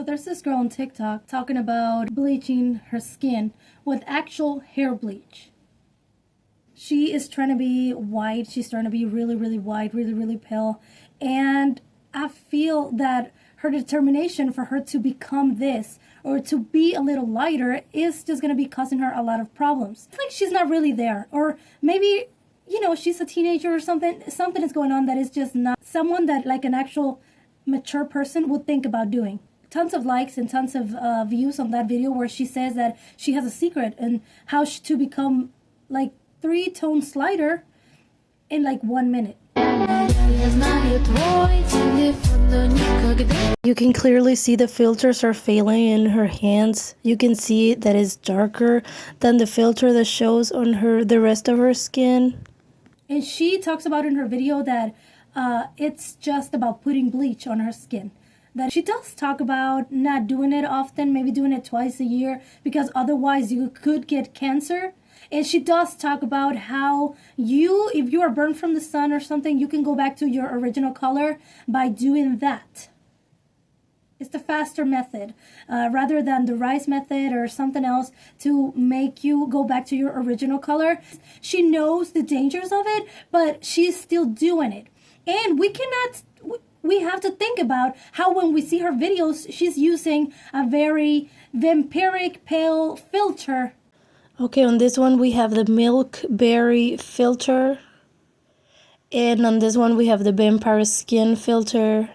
So there's this girl on TikTok talking about bleaching her skin with actual hair bleach. She is trying to be white. She's trying to be really, really white, really, really pale. And I feel that her determination for her to become this or to be a little lighter is just going to be causing her a lot of problems. It's like she's not really there. Or maybe, she's a teenager or something. Something is going on that is just not someone that like an actual mature person would think about doing. Tons of likes and tons of views on that video where she says that she has a secret and how to become like 3 tones lighter in like 1 minute. You can clearly see the filters are failing in her hands. You can see that it's darker than the filter that shows on the rest of her skin. And she talks about in her video that it's just about putting bleach on her skin. That she does talk about not doing it often, maybe doing it twice a year, because otherwise you could get cancer. And she does talk about how if you are burned from the sun or something, you can go back to your original color by doing that. It's the faster method, rather than the rice method or something else to make you go back to your original color. She knows the dangers of it, but she's still doing it. And we have to think about how when we see her videos, she's using a very vampiric pale filter. Okay, on this one we have the milk berry filter. And on this one we have the vampire skin filter.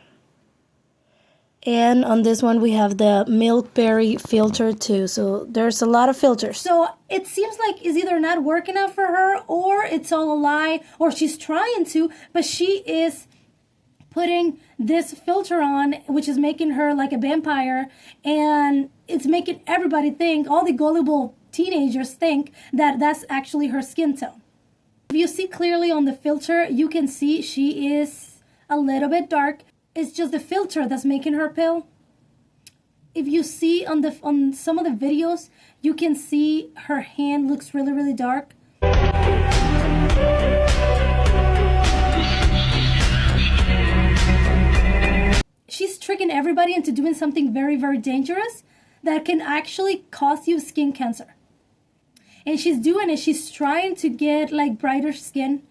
And on this one we have the milk berry filter too. So there's a lot of filters. So it seems like it's either not working out for her or it's all a lie or she's trying to, but she is putting this filter on, which is making her like a vampire, and it's making everybody think, all the gullible teenagers think that that's actually her skin tone. If you see clearly on the filter, you can see she is a little bit dark. It's just the filter that's making her pale. If you see on some of the videos, you can see her hand looks really, really dark. She's tricking everybody into doing something very, very dangerous that can actually cause you skin cancer. And she's doing it. She's trying to get like brighter skin.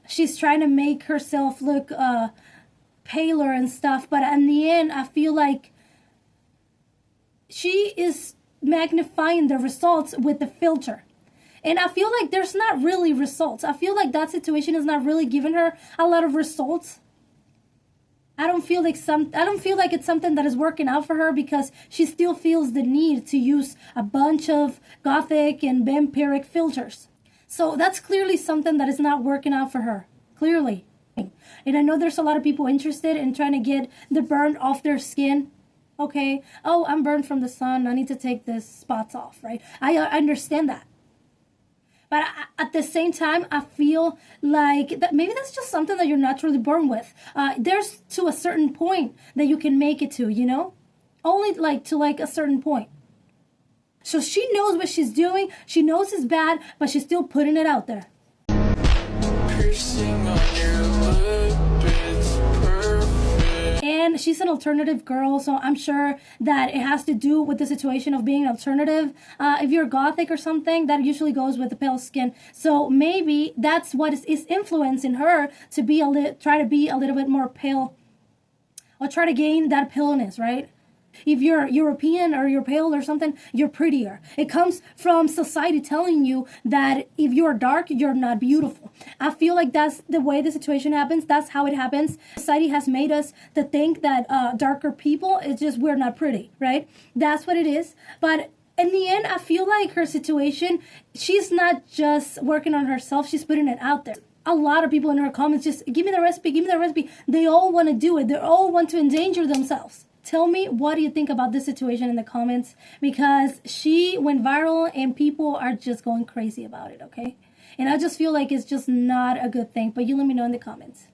She's trying to make herself look paler and stuff. But in the end, I feel like she is magnifying the results with the filter. And I feel like there's not really results. I feel like that situation is not really giving her a lot of results. I don't feel like it's something that is working out for her because she still feels the need to use a bunch of gothic and vampiric filters. So that's clearly something that is not working out for her. Clearly. And I know there's a lot of people interested in trying to get the burn off their skin. Okay. Oh, I'm burned from the sun. I need to take the spots off, right? I understand that. But at the same time, I feel like that maybe that's just something that you're naturally born with. There's to a certain point that you can make it to, only to a certain point. So she knows what she's doing. She knows it's bad, but she's still putting it out there. Piercing on your lip, it's perfect. And she's an alternative girl, so I'm sure that it has to do with the situation of being an alternative. If you're gothic or something, that usually goes with the pale skin. So maybe that's what is influencing her to try to be a little bit more pale, or try to gain that paleness, right? If you're European or you're pale or something, you're prettier. It comes from society telling you that if you're dark, you're not beautiful. I feel like that's the way the situation happens. That's how it happens. Society has made us to think that darker people, it's just we're not pretty, right? That's what it is. But in the end, I feel like her situation, she's not just working on herself. She's putting it out there. A lot of people in her comments just, give me the recipe, give me the recipe. They all want to do it. They all want to endanger themselves. Tell me, what do you think about this situation in the comments? Because she went viral and people are just going crazy about it, okay? And I just feel like it's just not a good thing. But you let me know in the comments.